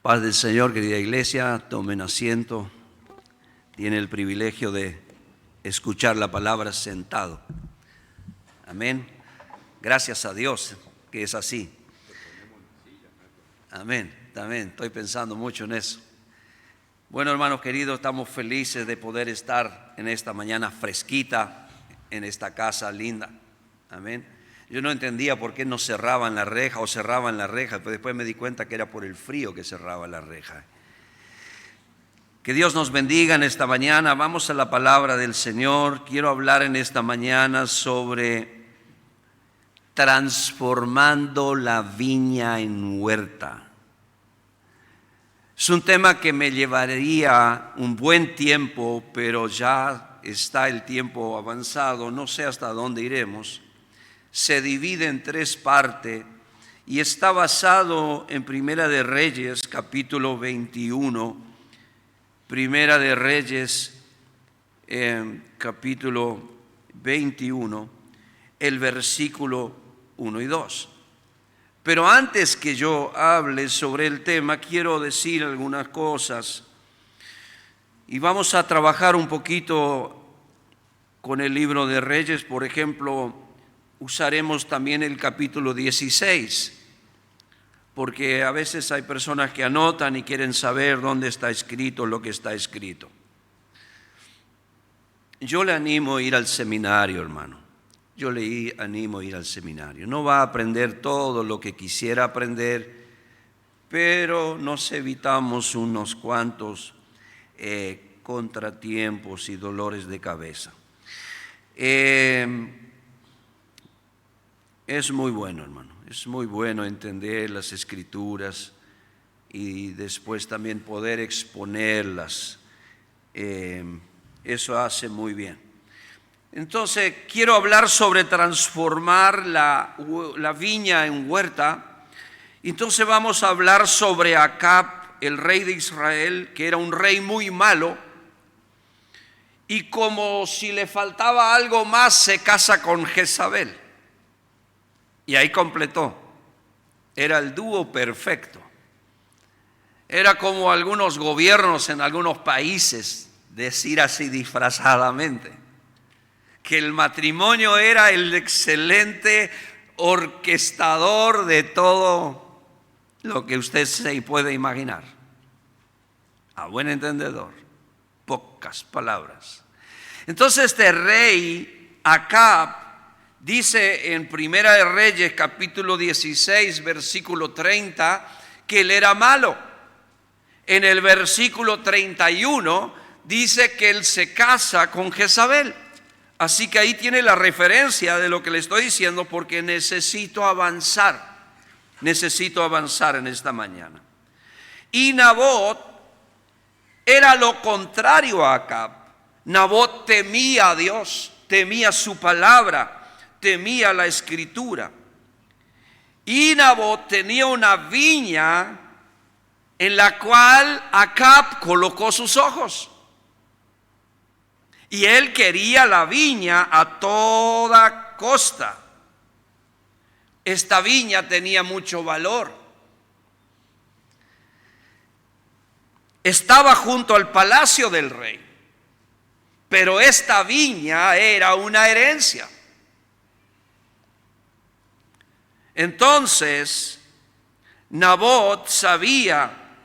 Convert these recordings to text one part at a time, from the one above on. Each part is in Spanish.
Paz del Señor, querida iglesia, tomen asiento. Tiene el privilegio de escuchar la palabra sentado. Amén. Gracias a Dios que es así. Amén. También estoy pensando mucho en eso. Bueno, hermanos queridos, estamos felices de poder estar en esta mañana fresquita en esta casa linda. Amén. Yo no entendía por qué no cerraban la reja o cerraban la reja, pero después me di cuenta que era por el frío que cerraba la reja. Que Dios nos bendiga en esta mañana. Vamos a la palabra del Señor. Quiero hablar en esta mañana sobre transformando la viña en huerta. Es un tema que me llevaría un buen tiempo, pero ya está el tiempo avanzado. No sé hasta dónde iremos. Se divide en tres partes y está basado en Primera de Reyes, capítulo 21. Primera de Reyes, capítulo 21, el versículo 1 y 2. Pero antes que yo hable sobre el tema, quiero decir algunas cosas. Y vamos a trabajar un poquito con el libro de Reyes. Por ejemplo, usaremos también el capítulo 16, porque a veces hay personas que anotan y quieren saber dónde está escrito lo que está escrito. Yo le animo a ir al seminario, hermano. Yo le animo a ir al seminario. No va a aprender todo lo que quisiera aprender, pero nos evitamos unos cuantos contratiempos y dolores de cabeza. Es muy bueno, hermano, es muy bueno entender las Escrituras y después también poder exponerlas. Eso hace muy bien. Entonces, quiero hablar sobre transformar la viña en huerta. Entonces vamos a hablar sobre Acab, el rey de Israel, que era un rey muy malo. Y como si le faltaba algo más, se casa con Jezabel. Y ahí completó. Era el dúo perfecto. Era como algunos gobiernos en algunos países, decir así disfrazadamente, que el matrimonio era el excelente orquestador de todo lo que usted se puede imaginar. A buen entendedor, pocas palabras. Entonces este rey Acab dice en Primera de Reyes, capítulo 16, versículo 30, que él era malo. En el versículo 31 dice que él se casa con Jezabel. Así que ahí tiene la referencia de lo que le estoy diciendo, porque necesito avanzar en esta mañana. Y Nabot era lo contrario a Acab. Nabot temía a Dios, temía su palabra, temía la Escritura. Y Nabot tenía una viña en la cual Acab colocó sus ojos. Y él quería la viña a toda costa. Esta viña tenía mucho valor. Estaba junto al palacio del rey. Pero esta viña era una herencia. Entonces, Nabot sabía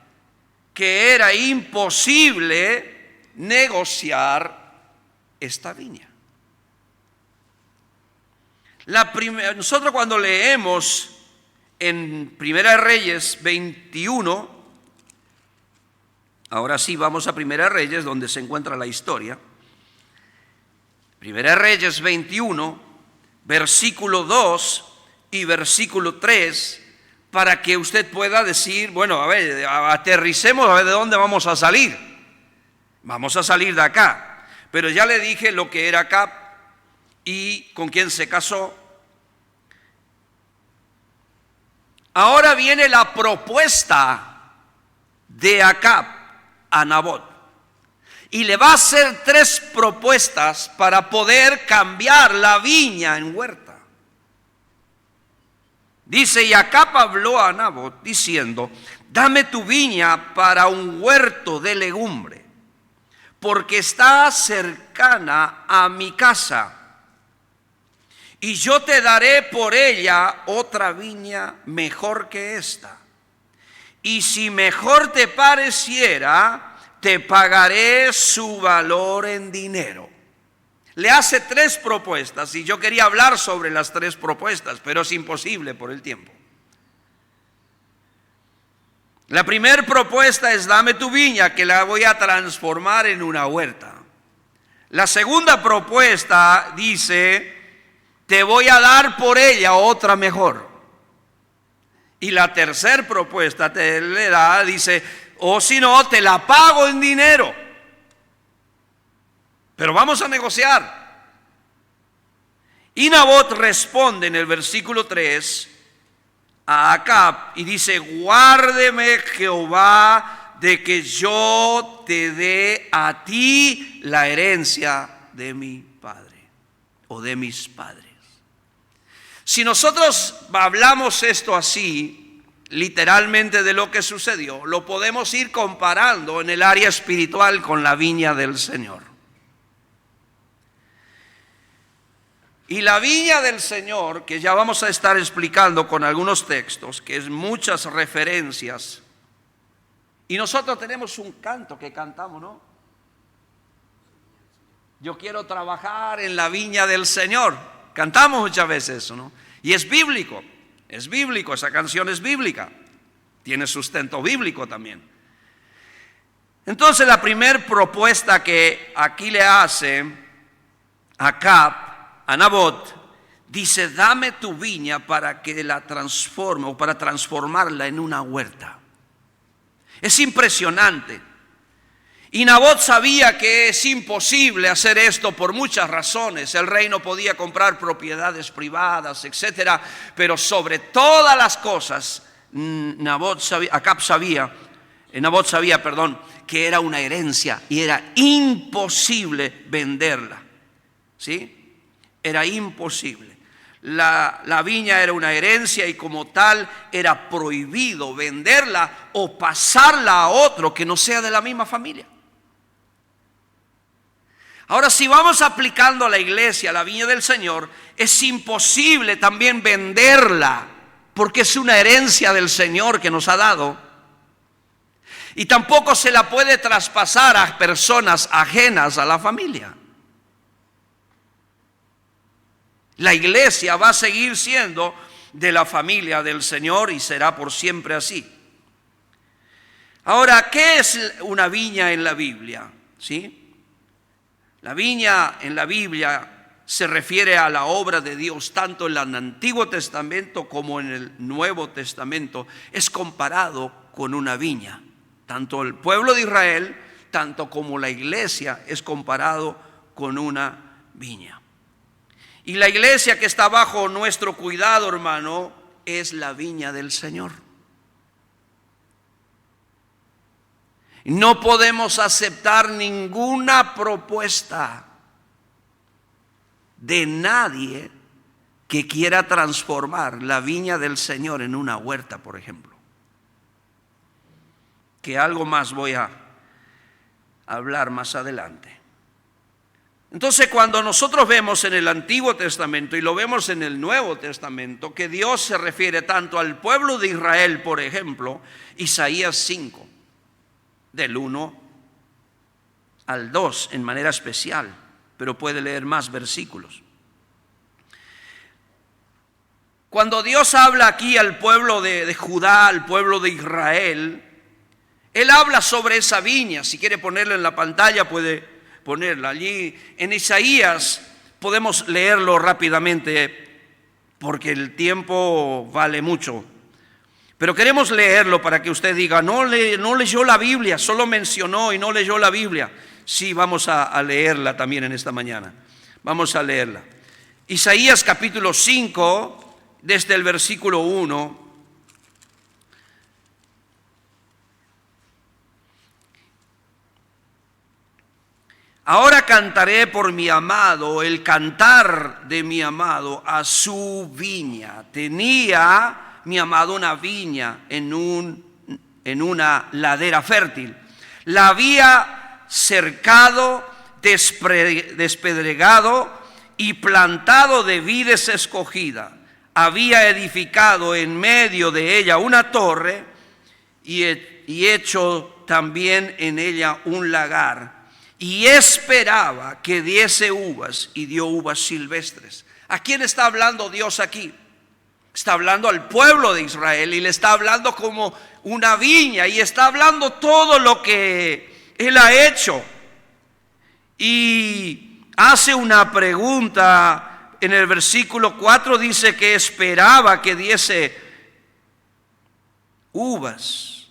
que era imposible negociar esta viña. Nosotros cuando leemos en Primera de Reyes 21, ahora sí vamos a Primera de Reyes donde se encuentra la historia. Primera de Reyes 21, versículo 2 y versículo 3, para que usted pueda decir, bueno, a ver, aterricemos a ver de dónde vamos a salir. Vamos a salir de acá. Pero ya le dije lo que era Acab y con quién se casó. Ahora viene la propuesta de Acab a Nabot. Y le va a hacer tres propuestas para poder cambiar la viña en huerta. Dice, y Acab habló a Nabot diciendo, dame tu viña para un huerto de legumbre, porque está cercana a mi casa, y yo te daré por ella otra viña mejor que esta. Y si mejor te pareciera, te pagaré su valor en dinero. Le hace 3 propuestas, y yo quería hablar sobre las 3 propuestas, pero es imposible por el tiempo. La primera propuesta es: dame tu viña, que la voy a transformar en una huerta. La segunda propuesta dice: te voy a dar por ella otra mejor. Y la tercera propuesta dice: o si no, te la pago en dinero, pero vamos a negociar. Y Nabot responde en el versículo 3 a Acab y dice: guárdeme Jehová de que yo te dé a ti la herencia de mi padre o de mis padres. Si nosotros hablamos esto así, literalmente de lo que sucedió, lo podemos ir comparando en el área espiritual con la viña del Señor. Y la viña del Señor, que ya vamos a estar explicando con algunos textos, que es muchas referencias. Y nosotros tenemos un canto que cantamos, ¿no? Yo quiero trabajar en la viña del Señor. Cantamos muchas veces eso, ¿no? Y es bíblico, esa canción es bíblica, tiene sustento bíblico también. Entonces la primera propuesta que aquí le hace Acab a Nabot, dice: dame tu viña para que la transforme, o para transformarla en una huerta. Es impresionante. Y Nabot sabía que es imposible hacer esto por muchas razones. El rey no podía comprar propiedades privadas, etcétera. Pero sobre todas las cosas, Nabot sabía que era una herencia y era imposible venderla. ¿Sí? Era imposible. La viña era una herencia y como tal era prohibido venderla o pasarla a otro que no sea de la misma familia. Ahora, si vamos aplicando a la iglesia, a la viña del Señor, es imposible también venderla, porque es una herencia del Señor que nos ha dado. Y tampoco se la puede traspasar a personas ajenas a la familia. La iglesia va a seguir siendo de la familia del Señor y será por siempre así. Ahora, ¿qué es una viña en la Biblia? ¿Sí? La viña en la Biblia se refiere a la obra de Dios, tanto en el Antiguo Testamento como en el Nuevo Testamento. Es comparado con una viña. Tanto el pueblo de Israel, tanto como la iglesia, es comparado con una viña. Y la iglesia que está bajo nuestro cuidado, hermano, es la viña del Señor. No podemos aceptar ninguna propuesta de nadie que quiera transformar la viña del Señor en una huerta, por ejemplo. Que algo más voy a hablar más adelante. Entonces, cuando nosotros vemos en el Antiguo Testamento y lo vemos en el Nuevo Testamento, que Dios se refiere tanto al pueblo de Israel, por ejemplo, Isaías 5, del 1 al 2 en manera especial, pero puede leer más versículos. Cuando Dios habla aquí al pueblo de Judá, al pueblo de Israel, Él habla sobre esa viña. Si quiere ponerla en la pantalla, puede ponerla allí. En Isaías podemos leerlo rápidamente porque el tiempo vale mucho. Pero queremos leerlo para que usted diga: no leyó la Biblia, solo mencionó y no leyó la Biblia. Sí, vamos a leerla también en esta mañana. Vamos a leerla. Isaías capítulo 5, desde el versículo 1. Ahora cantaré por mi amado, el cantar de mi amado a su viña. Tenía mi amado una viña en un en una ladera fértil. La había cercado, despedregado y plantado de vides escogida. Había edificado en medio de ella una torre y hecho también en ella un lagar. Y esperaba que diese uvas, y dio uvas silvestres. ¿A quién está hablando Dios aquí? Está hablando al pueblo de Israel y le está hablando como una viña y está hablando todo lo que Él ha hecho. Y hace una pregunta en el versículo 4, dice que esperaba que diese uvas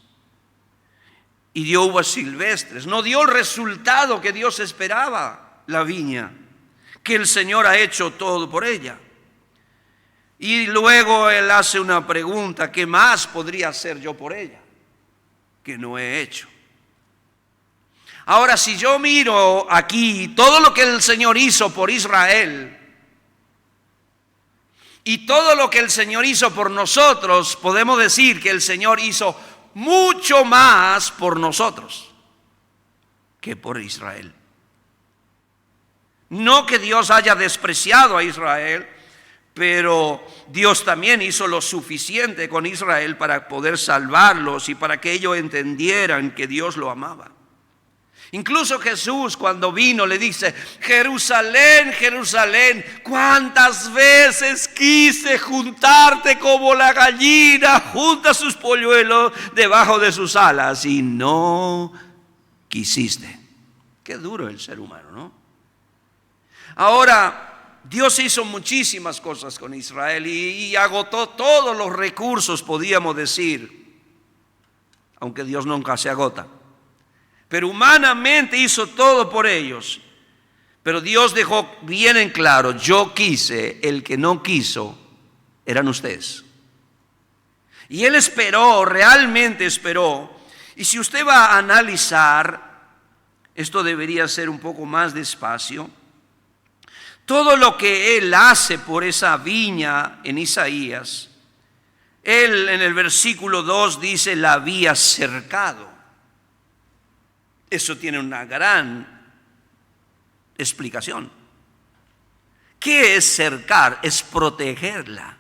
y dio uvas silvestres. No dio el resultado que Dios esperaba la viña, que el Señor ha hecho todo por ella. Y luego Él hace una pregunta: ¿qué más podría hacer yo por ella que no he hecho? Ahora, si yo miro aquí todo lo que el Señor hizo por Israel y todo lo que el Señor hizo por nosotros, podemos decir que el Señor hizo mucho más por nosotros que por Israel. No que Dios haya despreciado a Israel, pero Dios también hizo lo suficiente con Israel para poder salvarlos y para que ellos entendieran que Dios lo amaba. Incluso Jesús, cuando vino, le dice: Jerusalén, Jerusalén, cuántas veces quise juntarte como la gallina junta sus polluelos debajo de sus alas, y no quisiste. Qué duro el ser humano, ¿no? Ahora, Dios hizo muchísimas cosas con Israel y agotó todos los recursos, podíamos decir, aunque Dios nunca se agota. Pero humanamente hizo todo por ellos. Pero Dios dejó bien en claro: yo quise, el que no quiso eran ustedes. Y Él esperó, realmente esperó. Y si usted va a analizar, esto debería ser un poco más despacio. Todo lo que Él hace por esa viña en Isaías, Él en el versículo 2 dice: la había cercado. Eso tiene una gran explicación. ¿Qué es cercar? Es protegerla.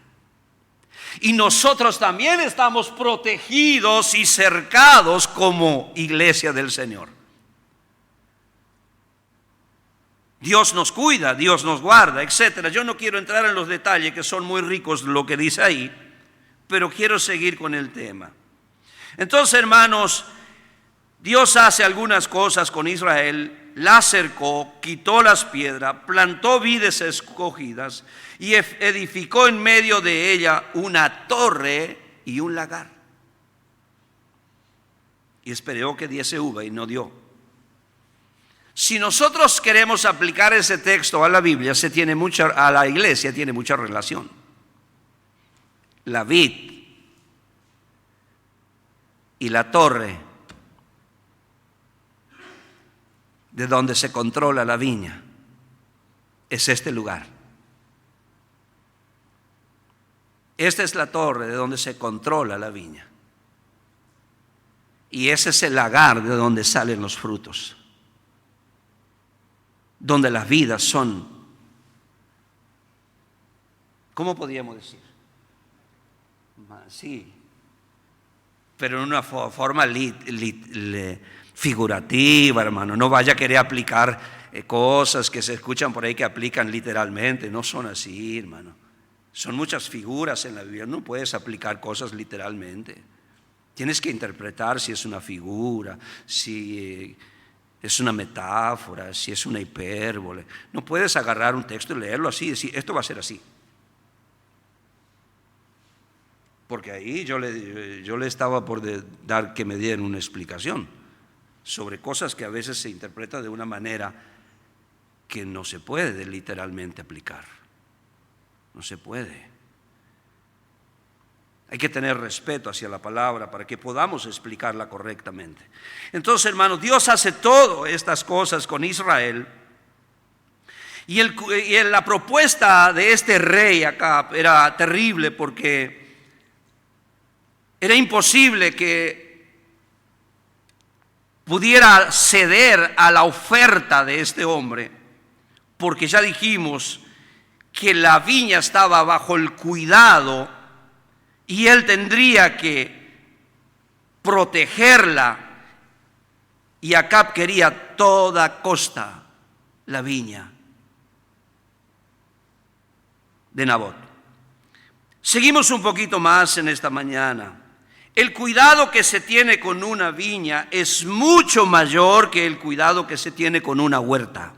Y nosotros también estamos protegidos y cercados como iglesia del Señor. Dios nos cuida, Dios nos guarda, etc. Yo no quiero entrar en los detalles, que son muy ricos lo que dice ahí, pero quiero seguir con el tema. Entonces, hermanos, Dios hace algunas cosas con Israel: la cercó, quitó las piedras, plantó vides escogidas y edificó en medio de ella una torre y un lagar. Y esperó que diese uva y no dio. Si nosotros queremos aplicar ese texto a la Biblia, a la iglesia tiene mucha relación. La vid y la torre, de donde se controla la viña, es este lugar. Esta es la torre de donde se controla la viña. Y ese es el lagar de donde salen los frutos, donde las vidas son, ¿cómo podríamos decir? Sí, pero en una forma figurativa, hermano. No vaya a querer aplicar cosas que se escuchan por ahí que aplican literalmente. No son así, hermano. Son muchas figuras en la Biblia. No puedes aplicar cosas literalmente. Tienes que interpretar si es una figura, si es una metáfora, si es una hipérbole. No puedes agarrar un texto y leerlo así y decir: esto va a ser así. Porque ahí yo le estaba por dar que me dieran una explicación sobre cosas que a veces se interpretan de una manera que no se puede literalmente aplicar. No se puede. Hay que tener respeto hacia la palabra para que podamos explicarla correctamente. Entonces, hermanos, Dios hace todas estas cosas con Israel. Y la propuesta de este rey Acab era terrible, porque era imposible que pudiera ceder a la oferta de este hombre, porque ya dijimos que la viña estaba bajo el cuidado y él tendría que protegerla, y Acab quería a toda costa la viña de Nabot. Seguimos un poquito más en esta mañana. El cuidado que se tiene con una viña es mucho mayor que el cuidado que se tiene con una huerta.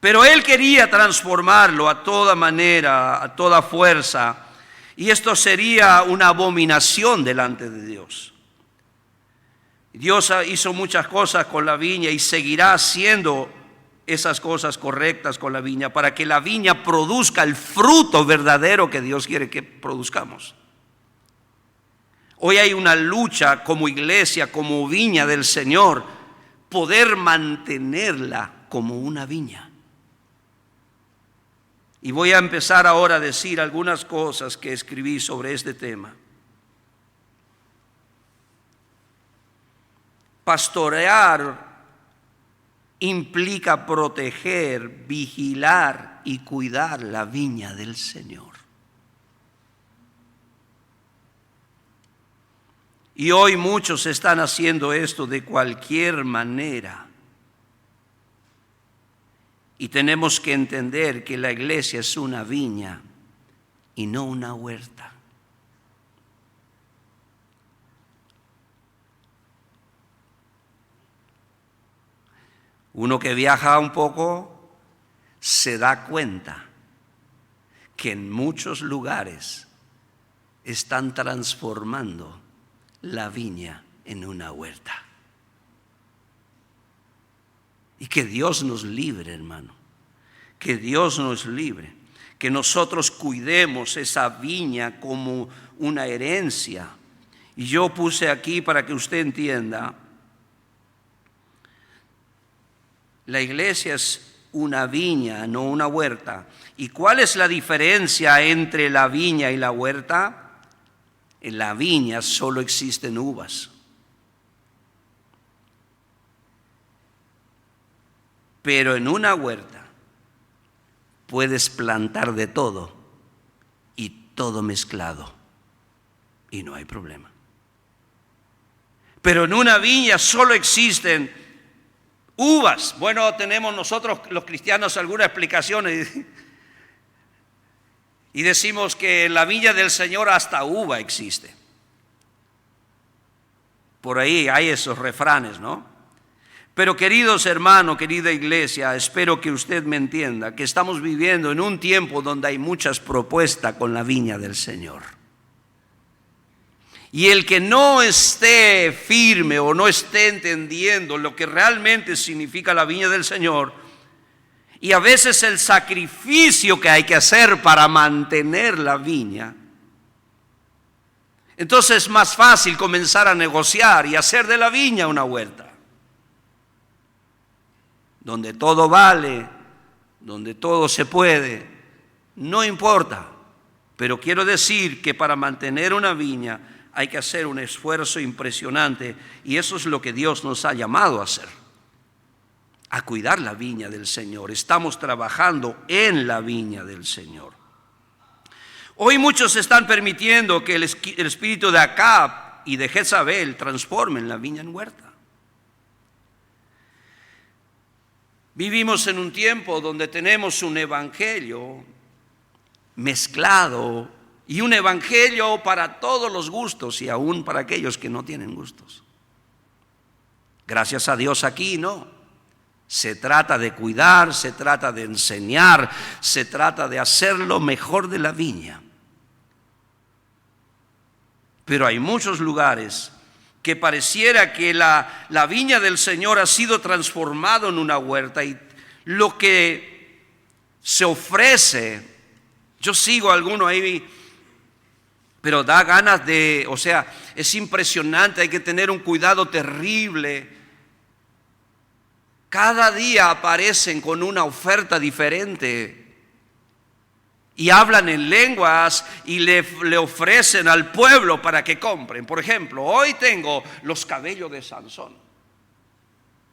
Pero él quería transformarlo a toda manera, a toda fuerza, y esto sería una abominación delante de Dios. Dios hizo muchas cosas con la viña y seguirá haciendo esas cosas correctas con la viña para que la viña produzca el fruto verdadero que Dios quiere que produzcamos. Hoy hay una lucha como iglesia, como viña del Señor, poder mantenerla como una viña. Y voy a empezar ahora a decir algunas cosas que escribí sobre este tema. Pastorear implica proteger, vigilar y cuidar la viña del Señor. Y hoy muchos están haciendo esto de cualquier manera. Y tenemos que entender que la iglesia es una viña y no una huerta. Uno que viaja un poco se da cuenta que en muchos lugares están transformando la viña en una huerta. Y que Dios nos libre, hermano, que Dios nos libre, que nosotros cuidemos esa viña como una herencia. Y yo puse aquí para que usted entienda, la iglesia es una viña, no una huerta. ¿Y cuál es la diferencia entre la viña y la huerta? En la viña solo existen uvas. Pero en una huerta puedes plantar de todo y todo mezclado y no hay problema. Pero en una viña solo existen uvas. Bueno, tenemos nosotros los cristianos algunas explicaciones y decimos que en la viña del Señor hasta uva existe. Por ahí hay esos refranes, ¿no? Pero queridos hermanos, querida iglesia, espero que usted me entienda que estamos viviendo en un tiempo donde hay muchas propuestas con la viña del Señor. Y el que no esté firme o no esté entendiendo lo que realmente significa la viña del Señor, y a veces el sacrificio que hay que hacer para mantener la viña, entonces es más fácil comenzar a negociar y hacer de la viña una huerta, donde todo vale, donde todo se puede, no importa. Pero quiero decir que para mantener una viña hay que hacer un esfuerzo impresionante, y eso es lo que Dios nos ha llamado a hacer, a cuidar la viña del Señor. Estamos trabajando en la viña del Señor. Hoy muchos están permitiendo que el espíritu de Acab y de Jezabel transformen la viña en huerta. Vivimos en un tiempo donde tenemos un evangelio mezclado y un evangelio para todos los gustos y aún para aquellos que no tienen gustos. Gracias a Dios aquí no. Se trata de cuidar, se trata de enseñar, se trata de hacer lo mejor de la viña. Pero hay muchos lugares que pareciera que la viña del Señor ha sido transformado en una huerta, y lo que se ofrece, yo sigo a alguno ahí, pero da ganas de, es impresionante, hay que tener un cuidado terrible. Cada día aparecen con una oferta diferente. y hablan en lenguas y le ofrecen al pueblo para que compren. Por ejemplo, hoy tengo los cabellos de Sansón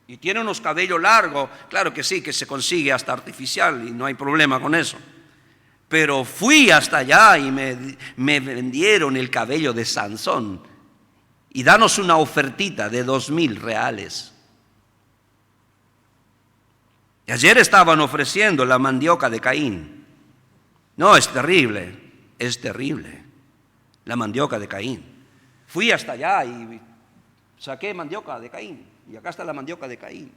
y tiene unos cabellos largos. Claro que sí, que se consigue hasta artificial y no hay problema con eso. Pero fui hasta allá y me vendieron el cabello de Sansón y danos una ofertita de 2,000 reales. Y ayer estaban ofreciendo la mandioca de Caín. No, es terrible, la mandioca de Caín. Fui hasta allá y saqué mandioca de Caín, y acá está la mandioca de Caín.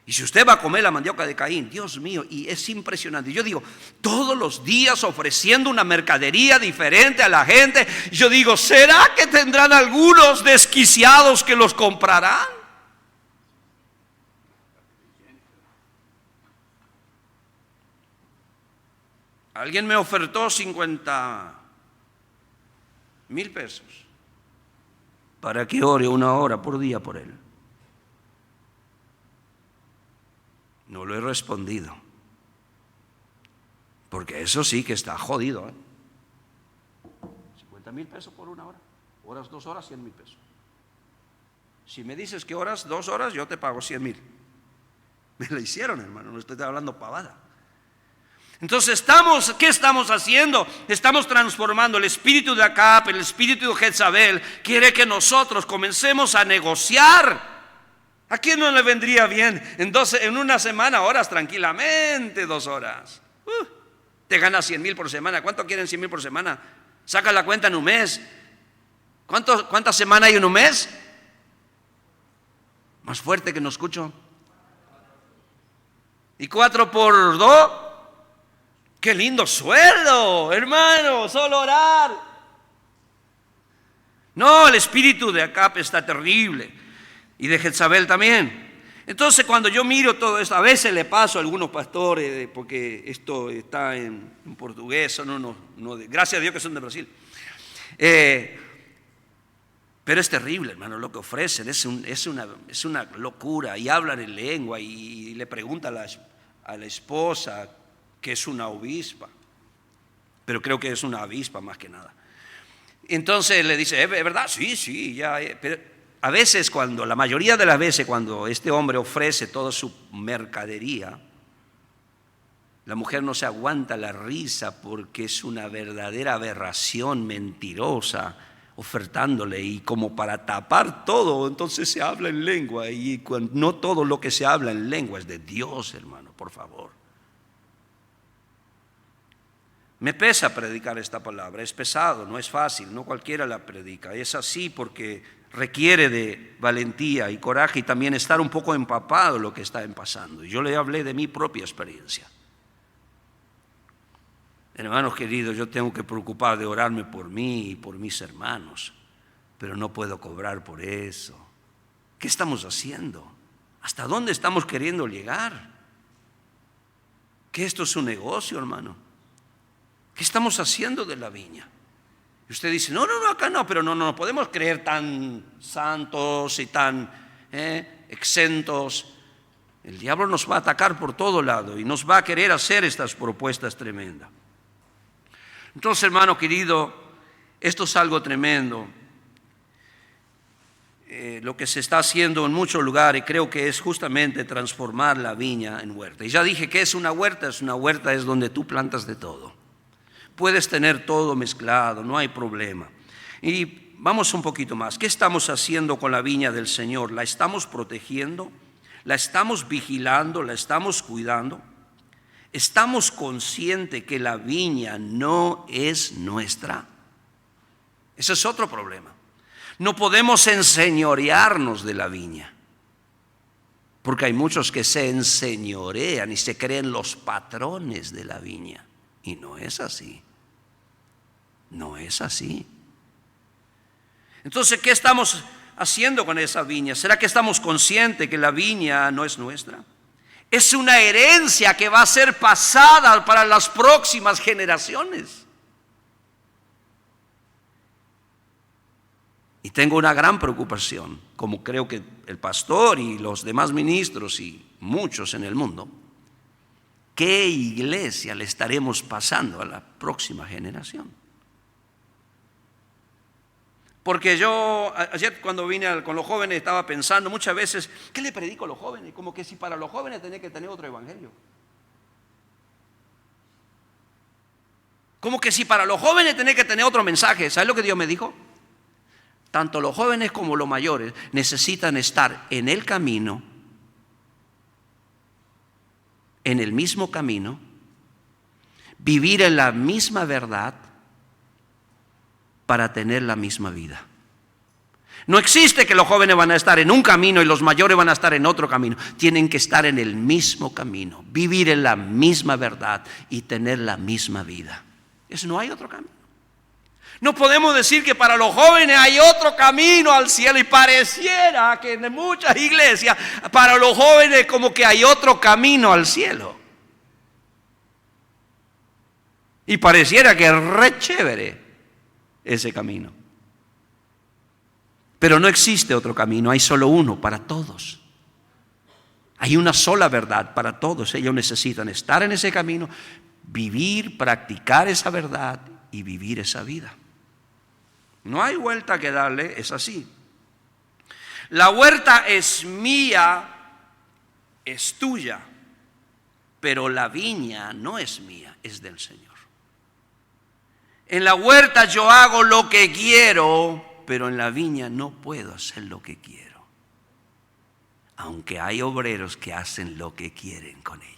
Y si usted va a comer la mandioca de Caín, Dios mío, y es impresionante. Yo digo, todos los días ofreciendo una mercadería diferente a la gente. Yo digo, ¿será que tendrán algunos desquiciados que los comprarán? Alguien me ofertó 50,000 pesos para que ore 1 hora por día por él. No lo he respondido, porque eso sí que está jodido, 50,000 pesos por 1 hora. Oras 2 horas, 100,000 pesos. Si me dices que oras 2 horas, yo te pago 100,000. Me lo hicieron, hermano, no estoy hablando pavada. Entonces, ¿qué estamos haciendo? Estamos transformando el espíritu de Acab, el espíritu de Jezabel. Quiere que nosotros comencemos a negociar. ¿A quién no le vendría bien en una semana, horas tranquilamente, 2 horas? Te ganas 100,000 por semana. ¿Cuánto quieren 100,000 por semana? Saca la cuenta en un mes. ¿Cuántas semanas hay en un mes? Más fuerte que no escucho. ¿Y 4 por 2? ¡Qué lindo sueldo, hermano! Solo orar. No, el espíritu de Acab está terrible. Y de Jezabel también. Entonces, cuando yo miro todo esto, a veces le paso a algunos pastores, porque esto está en portugués, gracias a Dios que son de Brasil. Pero es terrible, hermano, lo que ofrecen. Es una locura. Y hablan en lengua y le pregunta a la esposa, que es una obispa, pero creo que es una avispa más que nada. Entonces le dice, ¿es verdad? Sí, ya. Pero a veces la mayoría de las veces cuando este hombre ofrece toda su mercadería, la mujer no se aguanta la risa porque es una verdadera aberración mentirosa ofertándole, y como para tapar todo, entonces se habla en lengua, y no todo lo que se habla en lengua es de Dios, hermano, por favor. Me pesa predicar esta palabra, es pesado, no es fácil, no cualquiera la predica. Es así porque requiere de valentía y coraje y también estar un poco empapado de lo que está pasando. Yo le hablé de mi propia experiencia. Hermanos queridos, yo tengo que preocupar de orarme por mí y por mis hermanos, pero no puedo cobrar por eso. ¿Qué estamos haciendo? ¿Hasta dónde estamos queriendo llegar? ¿Que esto es un negocio, hermano? ¿Qué estamos haciendo de la viña? Y usted dice, no, acá no, pero no podemos creer tan santos y tan exentos. El diablo nos va a atacar por todo lado y nos va a querer hacer estas propuestas tremendas. Entonces, hermano querido, esto es algo tremendo. Lo que se está haciendo en muchos lugares, creo que es justamente transformar la viña en huerta. Y ya dije, ¿qué es una huerta? Una huerta es donde tú plantas de todo. Puedes tener todo mezclado, no hay problema. Y vamos un poquito más. ¿Qué estamos haciendo con la viña del Señor? ¿La estamos protegiendo? ¿La estamos vigilando? ¿La estamos cuidando? ¿Estamos conscientes que la viña no es nuestra? Ese es otro problema. No podemos enseñorearnos de la viña, porque hay muchos que se enseñorean y se creen los patrones de la viña. Y no es así. No es así. Entonces, ¿qué estamos haciendo con esa viña? ¿Será que estamos conscientes que la viña no es nuestra? Es una herencia que va a ser pasada para las próximas generaciones. Y tengo una gran preocupación, como creo que el pastor y los demás ministros y muchos en el mundo, ¿qué iglesia le estaremos pasando a la próxima generación? Porque yo ayer cuando vine con los jóvenes estaba pensando muchas veces, ¿qué le predico a los jóvenes? Como que si para los jóvenes tenía que tener otro evangelio. Como que si para los jóvenes tenía que tener otro mensaje. ¿Sabes lo que Dios me dijo? Tanto los jóvenes como los mayores necesitan estar en el camino, en el mismo camino, vivir en la misma verdad para tener la misma vida. No existe que los jóvenes van a estar en un camino y los mayores van a estar en otro camino. Tienen que estar en el mismo camino, vivir en la misma verdad y tener la misma vida. Eso no hay otro camino. No podemos decir que para los jóvenes hay otro camino al cielo y pareciera que en muchas iglesias para los jóvenes como que hay otro camino al cielo. Y pareciera que es re chévere ese camino. Pero no existe otro camino, hay solo uno para todos. Hay una sola verdad para todos. Ellos necesitan estar en ese camino, vivir, practicar esa verdad y vivir esa vida. No hay vuelta que darle, es así. La huerta es mía, es tuya, pero la viña no es mía, es del Señor. En la huerta yo hago lo que quiero, pero en la viña no puedo hacer lo que quiero. Aunque hay obreros que hacen lo que quieren con ella.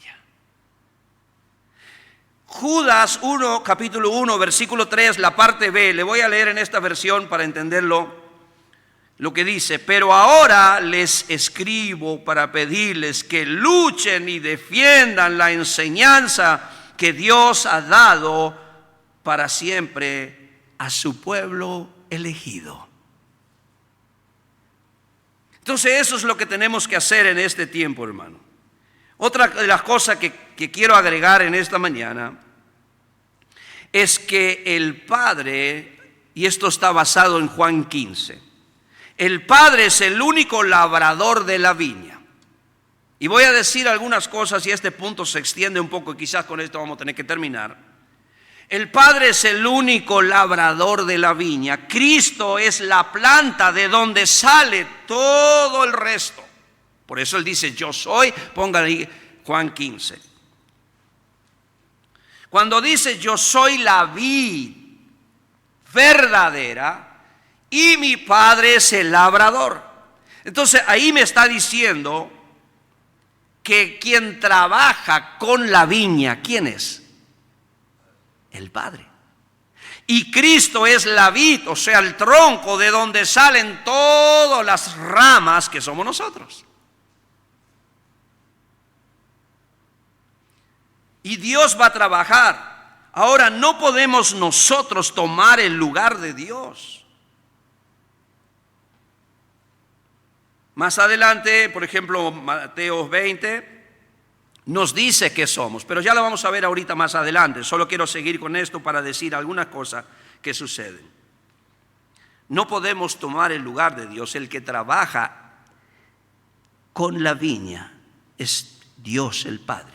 Judas 1, capítulo 1, versículo 3, la parte B. Le voy a leer en esta versión para entenderlo. Lo que dice: pero ahora les escribo para pedirles que luchen y defiendan la enseñanza que Dios ha dado para siempre a su pueblo elegido. Entonces eso es lo que tenemos que hacer en este tiempo, hermano. Otra de las cosas que quiero agregar en esta mañana es que el Padre, y esto está basado en Juan 15, el Padre es el único labrador de la viña. Y voy a decir algunas cosas y este punto se extiende un poco y quizás con esto vamos a tener que terminar. El Padre es el único labrador de la viña. Cristo es la planta de donde sale todo el resto. Por eso Él dice, yo soy, póngale ahí Juan 15. Cuando dice yo soy la vid verdadera y mi Padre es el labrador. Entonces ahí me está diciendo que quien trabaja con la viña, ¿quién es? El Padre. Y Cristo es la vid, o sea, el tronco de donde salen todas las ramas que somos nosotros. Y Dios va a trabajar. Ahora no podemos nosotros tomar el lugar de Dios. Más adelante, por ejemplo, Mateo 20 nos dice que somos, pero ya lo vamos a ver ahorita más adelante. Solo quiero seguir con esto para decir algunas cosas que suceden. No podemos tomar el lugar de Dios. El que trabaja con la viña es Dios el Padre.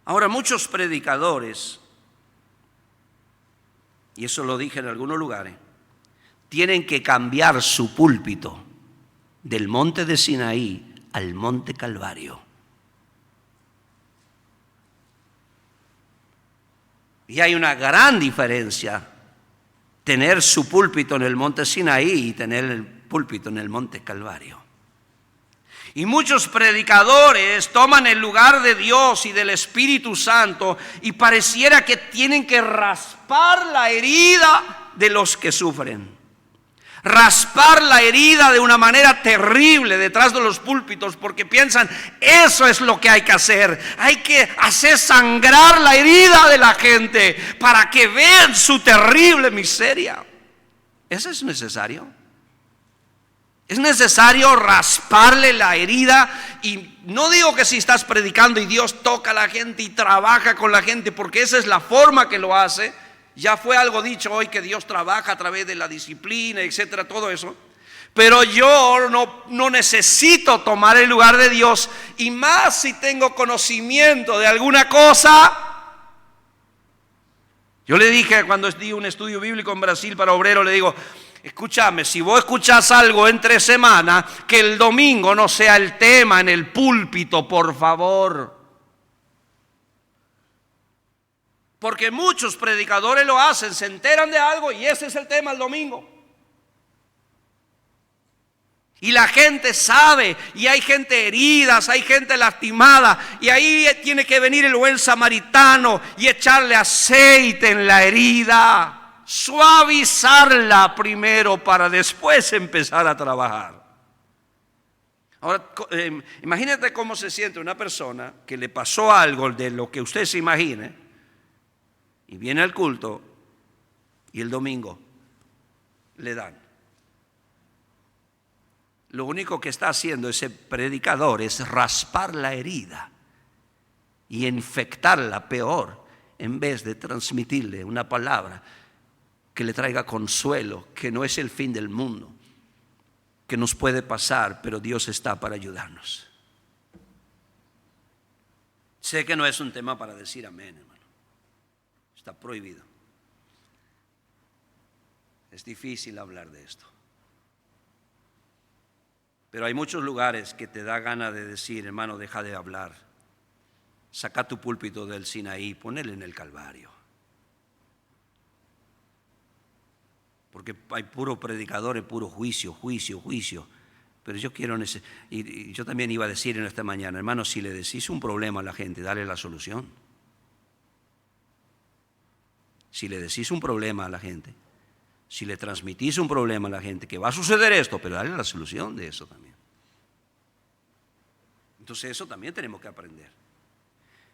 Ahora, muchos predicadores, y eso lo dije en algunos lugares, tienen que cambiar su púlpito del monte de Sinaí al monte Calvario. Y hay una gran diferencia tener su púlpito en el monte Sinaí y tener el púlpito en el monte Calvario. Y muchos predicadores toman el lugar de Dios y del Espíritu Santo y pareciera que tienen que raspar la herida de los que sufren. Raspar la herida de una manera terrible detrás de los púlpitos porque piensan, eso es lo que hay que hacer. Hay que hacer sangrar la herida de la gente para que vean su terrible miseria. ¿Eso es necesario? Es necesario rasparle la herida, y no digo que si estás predicando y Dios toca a la gente y trabaja con la gente, porque esa es la forma que lo hace. Ya fue algo dicho hoy que Dios trabaja a través de la disciplina, etcétera, todo eso. Pero yo no necesito tomar el lugar de Dios, y más si tengo conocimiento de alguna cosa. Yo le dije cuando di un estudio bíblico en Brasil para obreros, le digo, escúchame, si vos escuchás algo entre semana, que el domingo no sea el tema en el púlpito, por favor. Porque muchos predicadores lo hacen, se enteran de algo y ese es el tema el domingo. Y la gente sabe, y hay gente herida, hay gente lastimada, y ahí tiene que venir el buen samaritano y echarle aceite en la herida, suavizarla primero para después empezar a trabajar. Ahora, imagínate cómo se siente una persona que le pasó algo de lo que usted se imagine, y viene al culto, y el domingo le dan. Lo único que está haciendo ese predicador es raspar la herida y infectarla peor, en vez de transmitirle una palabra que le traiga consuelo, que no es el fin del mundo, que nos puede pasar, pero Dios está para ayudarnos. Sé que no es un tema para decir amén, hermano. Está prohibido. Es difícil hablar de esto. Pero hay muchos lugares que te da gana de decir, hermano, deja de hablar. Saca tu púlpito del Sinaí, ponele en el Calvario. Porque hay puro predicadores, puro juicio. Pero yo quiero, y yo también iba a decir en esta mañana, hermano, si le decís un problema a la gente, dale la solución. Si le decís un problema a la gente, si le transmitís un problema a la gente, que va a suceder esto, pero dale la solución de eso también. Entonces eso también tenemos que aprender.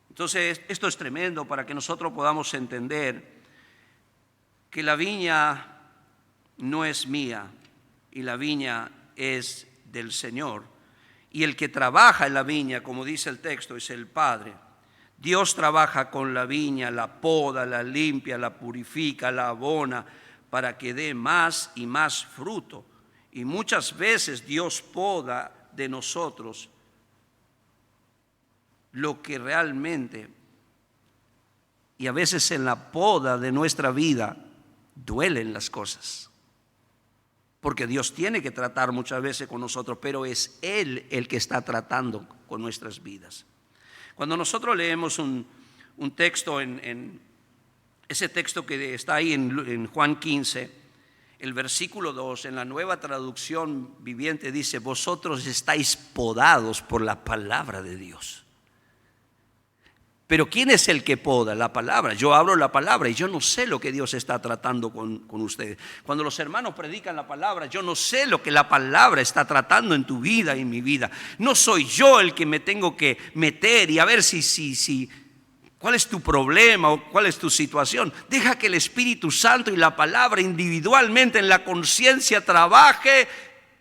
Entonces esto es tremendo para que nosotros podamos entender que la viña no es mía y la viña es del Señor. Y el que trabaja en la viña, como dice el texto, es el Padre. Dios trabaja con la viña, la poda, la limpia, la purifica, la abona, para que dé más y más fruto. Y muchas veces Dios poda de nosotros lo que realmente, y a veces en la poda de nuestra vida, duelen las cosas. Porque Dios tiene que tratar muchas veces con nosotros, pero es Él el que está tratando con nuestras vidas. Cuando nosotros leemos un texto en ese texto que está ahí en Juan 15, el versículo 2, en la Nueva Traducción Viviente dice, vosotros estáis podados por la palabra de Dios. Pero ¿quién es el que poda? La palabra. Yo hablo la palabra y yo no sé lo que Dios está tratando con ustedes. Cuando los hermanos predican la palabra, yo no sé lo que la palabra está tratando en tu vida y en mi vida. No soy yo el que me tengo que meter y a ver si ¿cuál es tu problema o cuál es tu situación? Deja que el Espíritu Santo y la palabra individualmente en la conciencia trabaje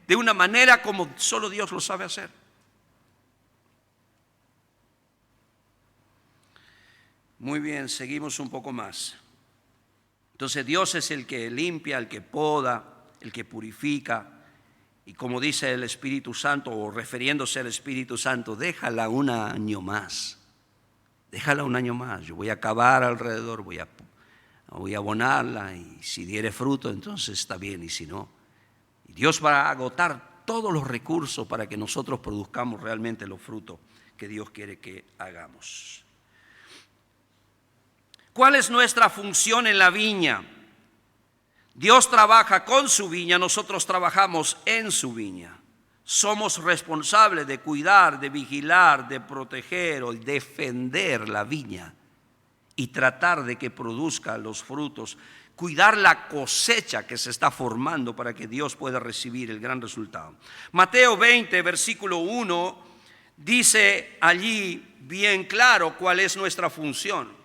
de una manera como solo Dios lo sabe hacer. Muy bien, seguimos un poco más. Entonces Dios es el que limpia, el que poda, el que purifica. Y como dice el Espíritu Santo, o refiriéndose al Espíritu Santo, déjala un año más. Déjala un año más. Yo voy a cavar alrededor, voy a abonarla, y si diere fruto, entonces está bien, y si no. Y Dios va a agotar todos los recursos para que nosotros produzcamos realmente los frutos que Dios quiere que hagamos. ¿Cuál es nuestra función en la viña? Dios trabaja con su viña, nosotros trabajamos en su viña. Somos responsables de cuidar, de vigilar, de proteger o defender la viña y tratar de que produzca los frutos, cuidar la cosecha que se está formando para que Dios pueda recibir el gran resultado. Mateo 20, versículo 1, dice allí bien claro cuál es nuestra función.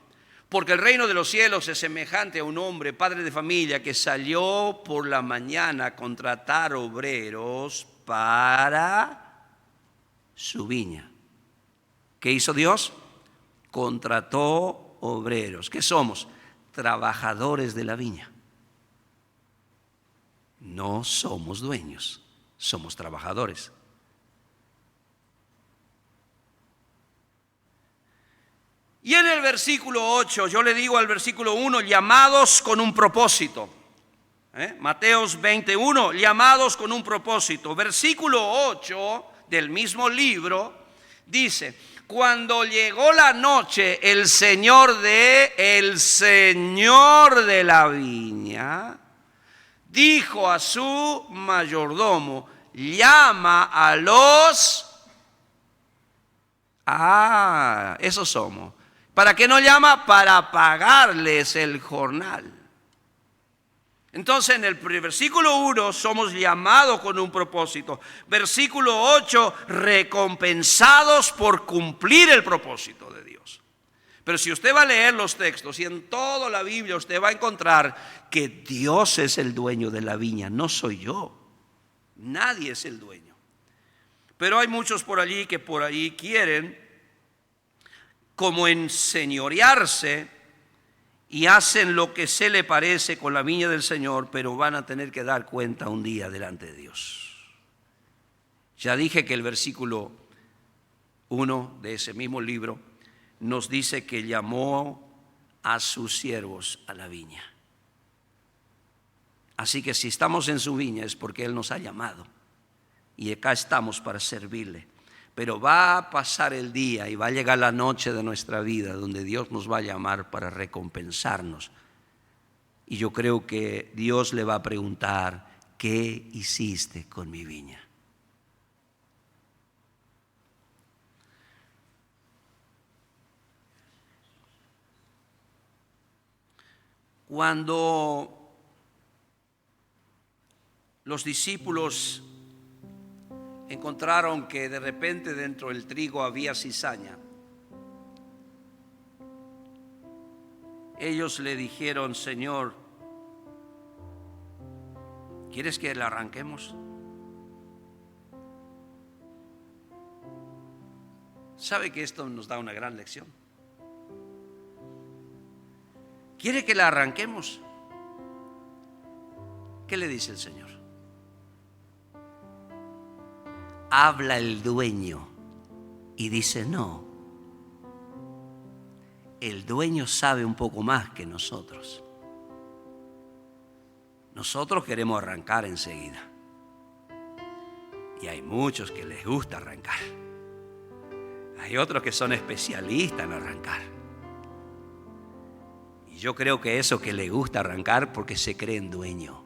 Porque el reino de los cielos es semejante a un hombre, padre de familia, que salió por la mañana a contratar obreros para su viña. ¿Qué hizo Dios? Contrató obreros. ¿Qué somos? Trabajadores de la viña. No somos dueños. somos trabajadores. Y en el versículo 8, yo le digo al versículo 1, llamados con un propósito. Mateos 21, llamados con un propósito. Versículo 8 del mismo libro dice: cuando llegó la noche, el señor de la viña dijo a su mayordomo: llama a los... esos somos. ¿Para qué nos llama? Para pagarles el jornal. Entonces en el versículo 1 somos llamados con un propósito. Versículo 8, recompensados por cumplir el propósito de Dios. Pero si usted va a leer los textos, y en toda la Biblia usted va a encontrar que Dios es el dueño de la viña, no soy yo. Nadie es el dueño. Pero hay muchos por allí que por allí quieren como enseñorearse y hacen lo que se le parece con la viña del Señor, pero van a tener que dar cuenta un día delante de Dios. Ya dije que el versículo 1 de ese mismo libro nos dice que llamó a sus siervos a la viña. Así que si estamos en su viña es porque Él nos ha llamado y acá estamos para servirle. Pero va a pasar el día y va a llegar la noche de nuestra vida donde Dios nos va a llamar para recompensarnos. Y yo creo que Dios le va a preguntar: ¿qué hiciste con mi viña? Cuando los discípulos encontraron que de repente dentro del trigo había cizaña, ellos le dijeron: Señor, ¿quieres que la arranquemos? ¿Sabe que esto nos da una gran lección? ¿Quiere que la arranquemos? ¿Qué le dice el Señor? Habla el dueño y dice: no. El dueño sabe un poco más que nosotros. Nosotros queremos arrancar enseguida. Y hay muchos que les gusta arrancar. Hay otros que son especialistas en arrancar. Y yo creo que eso que les gusta arrancar porque se creen dueño.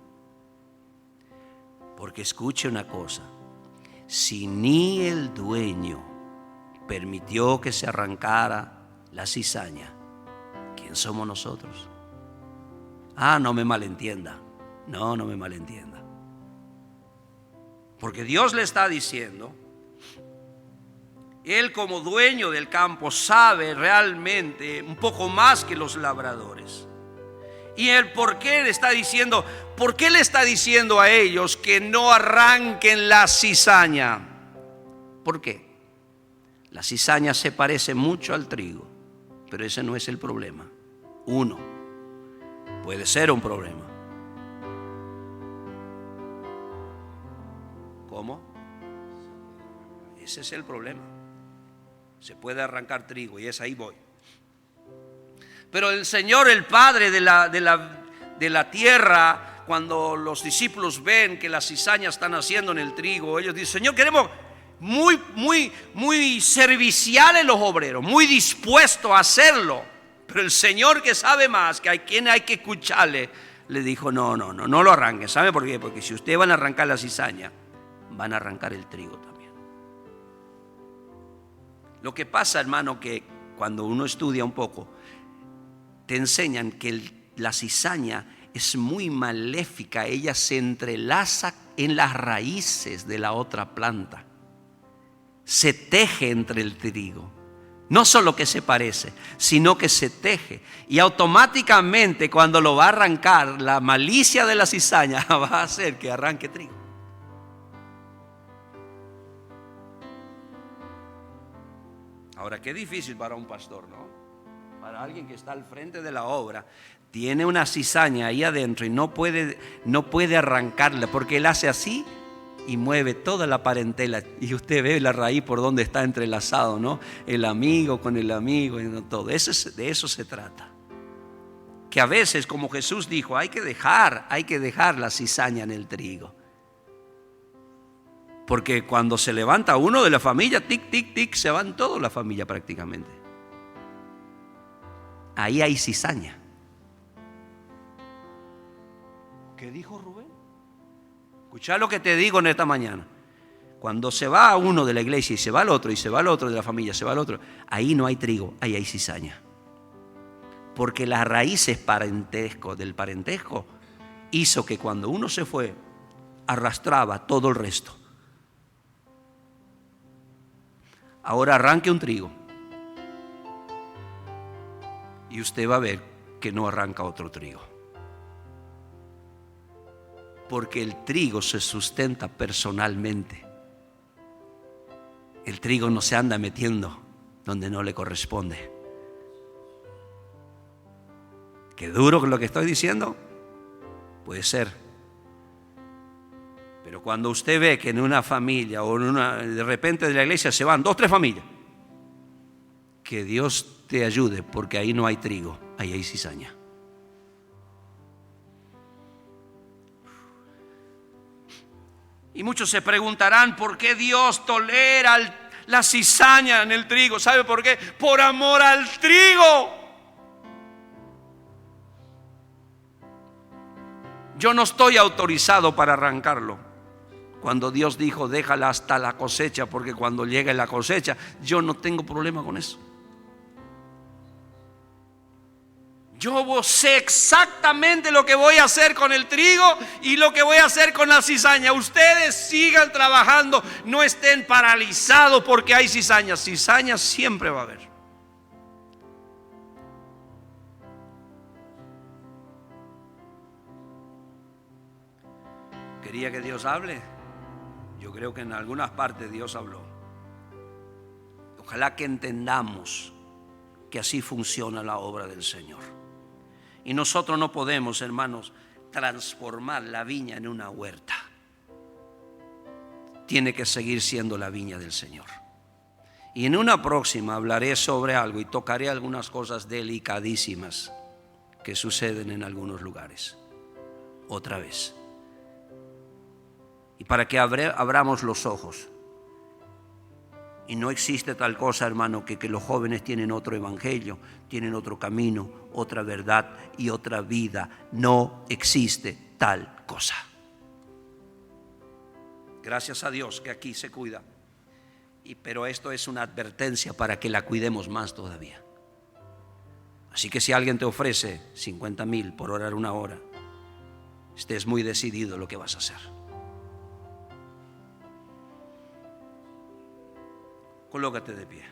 Porque escuche una cosa: si ni el dueño permitió que se arrancara la cizaña, ¿quién somos nosotros? No me malentienda. No me malentienda. Porque Dios le está diciendo, Él como dueño del campo sabe realmente un poco más que los labradores. Y el por qué le está diciendo, ¿por qué le está diciendo a ellos que no arranquen la cizaña? ¿Por qué? La cizaña se parece mucho al trigo, pero ese no es el problema. Uno, puede ser un problema. ¿Cómo? Ese es el problema. Se puede arrancar trigo y es ahí voy. Pero el Señor, el Padre de la tierra, cuando los discípulos ven que las cizañas están haciendo en el trigo, ellos dicen: Señor, queremos muy serviciales los obreros, muy dispuestos a hacerlo. Pero el Señor, que sabe más, que hay quien hay que escucharle, le dijo: no lo arranquen. ¿Sabe por qué? Porque si ustedes van a arrancar la cizaña, van a arrancar el trigo también. Lo que pasa, hermano, que cuando uno estudia un poco, te enseñan que la cizaña es muy maléfica. Ella se entrelaza en las raíces de la otra planta. Se teje entre el trigo. No solo que se parece, sino que se teje. Y automáticamente cuando lo va a arrancar, la malicia de la cizaña va a hacer que arranque trigo. Ahora, qué difícil para un pastor, ¿no? Para alguien que está al frente de la obra, tiene una cizaña ahí adentro y no puede arrancarla, porque él hace así y mueve toda la parentela. Y usted ve la raíz por donde está entrelazado, ¿no? El amigo con el amigo y todo. De eso se trata. Que a veces, como Jesús dijo, hay que dejar la cizaña en el trigo. Porque cuando se levanta uno de la familia, tic, tic, tic, se van toda la familia prácticamente. Ahí hay cizaña. ¿Qué dijo Rubén? Escuchá lo que te digo en esta mañana. Cuando se va uno de la iglesia y se va al otro, y se va al otro de la familia, se va al otro, ahí no hay trigo, ahí hay cizaña. Porque las raíces del parentesco hizo que cuando uno se fue, arrastraba todo el resto. Ahora arranque un trigo y usted va a ver que no arranca otro trigo. Porque el trigo se sustenta personalmente. El trigo no se anda metiendo donde no le corresponde. ¿Qué duro lo que estoy diciendo? Puede ser. Pero cuando usted ve que en una familia o de repente de la iglesia se van 2, 3 familias, que Dios te ayude, porque ahí no hay trigo, ahí hay cizaña. Y muchos se preguntarán por qué Dios tolera la cizaña en el trigo. ¿Sabe por qué? Por amor al trigo. Yo no estoy autorizado para arrancarlo. Cuando Dios dijo, déjala hasta la cosecha, porque cuando llegue la cosecha, yo no tengo problema con eso. Yo sé exactamente lo que voy a hacer con el trigo y lo que voy a hacer con la cizaña. Ustedes sigan trabajando, no estén paralizados porque hay cizaña. Cizaña siempre va a haber. ¿Quería que Dios hable? Yo creo que en algunas partes Dios habló. Ojalá que entendamos que así funciona la obra del Señor. Y nosotros no podemos, hermanos, transformar la viña en una huerta. Tiene que seguir siendo la viña del Señor. Y en una próxima hablaré sobre algo y tocaré algunas cosas delicadísimas que suceden en algunos lugares. Otra vez. Y para que abramos los ojos. Y no existe tal cosa, hermano, que los jóvenes tienen otro evangelio, tienen otro camino, otra verdad y otra vida. No existe tal cosa. Gracias a Dios que aquí se cuida. Pero esto es una advertencia para que la cuidemos más todavía. Así que si alguien te ofrece 50,000 por orar 1 hora, estés muy decidido lo que vas a hacer. Colócate de pie.